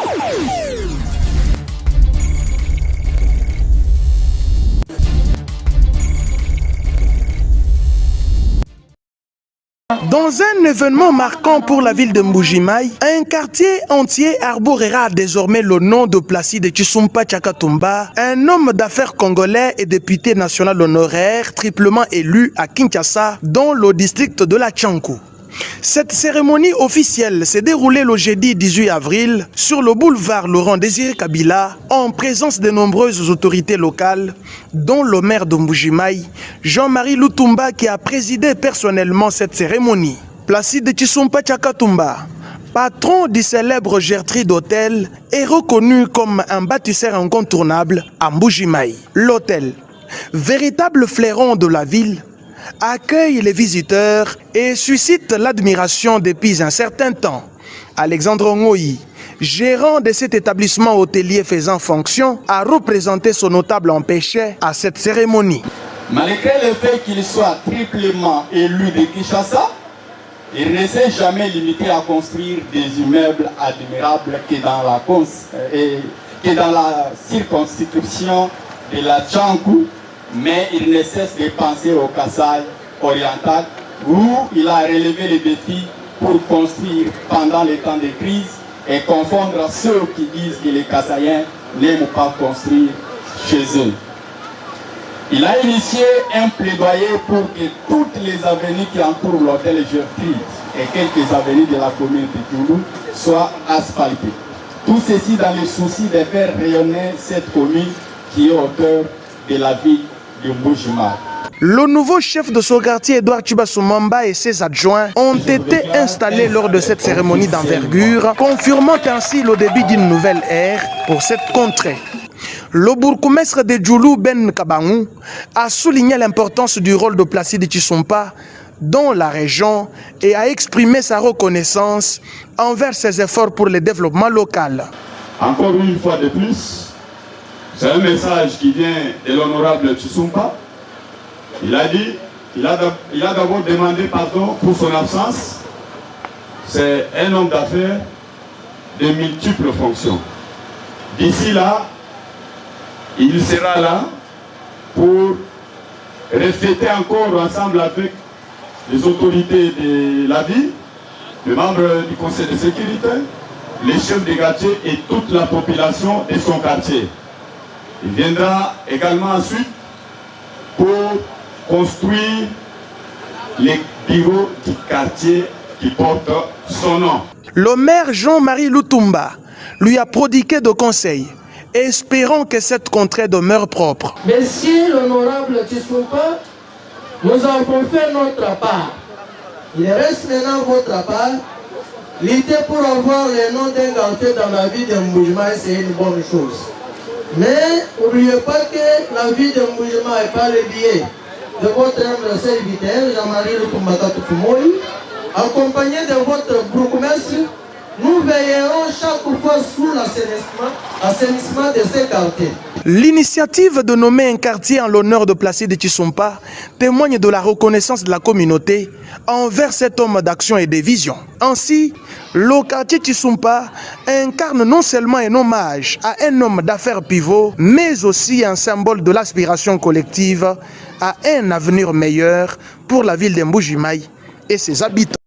Dans un événement marquant pour la ville de Mbuji-Mayi, un quartier entier arborera désormais le nom de Placide Tshisumpa Tshakatumba, un homme d'affaires congolais et député national honoraire triplement élu à Kinshasa dans le district de la Tchankou. Cette cérémonie officielle s'est déroulée le jeudi 18 avril sur le boulevard Laurent-Désiré Kabila en présence de nombreuses autorités locales, dont le maire de Mbuji-Mayi, Jean-Marie Lutumba, qui a présidé personnellement cette cérémonie. Placide Tshisumpa Tshakatumba, patron du célèbre Gertrude d'Hôtel, est reconnu comme un bâtisseur incontournable à Mbuji-Mayi. L'hôtel, véritable fleuron de la ville, accueille les visiteurs et suscite l'admiration depuis un certain temps. Alexandre Ngoyi, gérant de cet établissement hôtelier faisant fonction, a représenté son notable empêché à cette cérémonie. Malgré le fait qu'il soit triplement élu de Kinshasa, il ne s'est jamais limité à construire des immeubles admirables que dans la circonscription de la Tchankou, mais il ne cesse de penser au Kasaï oriental où il a relevé les défis pour construire pendant les temps de crise et confondre ceux qui disent que les Kasaïens n'aiment pas construire chez eux. Il a initié un plaidoyer pour que toutes les avenues qui entourent l'hôtel Gertrude et quelques avenues de la commune de Djoulou soient asphaltées. Tout ceci dans le souci de faire rayonner cette commune qui est au cœur de la ville de Mbuji-Mayi. Le nouveau chef de ce quartier, Edouard Tshibasumamba, et ses adjoints ont été installés lors de cette cérémonie d'envergure, confirmant ainsi le début d'une nouvelle ère pour cette contrée. Le bourgmestre de Djoulou, Ben Kabangou, a souligné l'importance du rôle de Placide Tshisumpa dans la région et a exprimé sa reconnaissance envers ses efforts pour le développement local. Encore une fois de plus, c'est un message qui vient de l'honorable Tshisumpa. Il a dit, il a d'abord demandé pardon pour son absence. C'est un homme d'affaires de multiples fonctions. D'ici là, il sera là pour refléter encore ensemble avec les autorités de la ville, les membres du conseil de sécurité, les chefs de quartier et toute la population de son quartier. Il viendra également ensuite pour construire les bureaux du quartier qui portent son nom. Le maire Jean-Marie Lutumba lui a prodigué de conseils, espérant que cette contrée demeure propre. Monsieur l'honorable Tshisumpa, nous avons fait notre part. Il reste maintenant votre part. Lutter pour avoir le nom d'un quartier dans la vie de Mbuji-Mayi, c'est une bonne chose. Mais n'oubliez pas que la vie de Mbuji-Mayi n'est pas le billet de votre humble serviteur, Jean-Marie Lutumba Katufumoyi, accompagné de votre bourgmestre. Nous veillerons chaque fois sur l'assainissement de ces quartiers. L'initiative de nommer un quartier en l'honneur de Placide Tshisumpa témoigne de la reconnaissance de la communauté envers cet homme d'action et de vision. Ainsi, le quartier Tshisumpa incarne non seulement un hommage à un homme d'affaires pivot, mais aussi un symbole de l'aspiration collective à un avenir meilleur pour la ville de Mbuji-Mayi et ses habitants.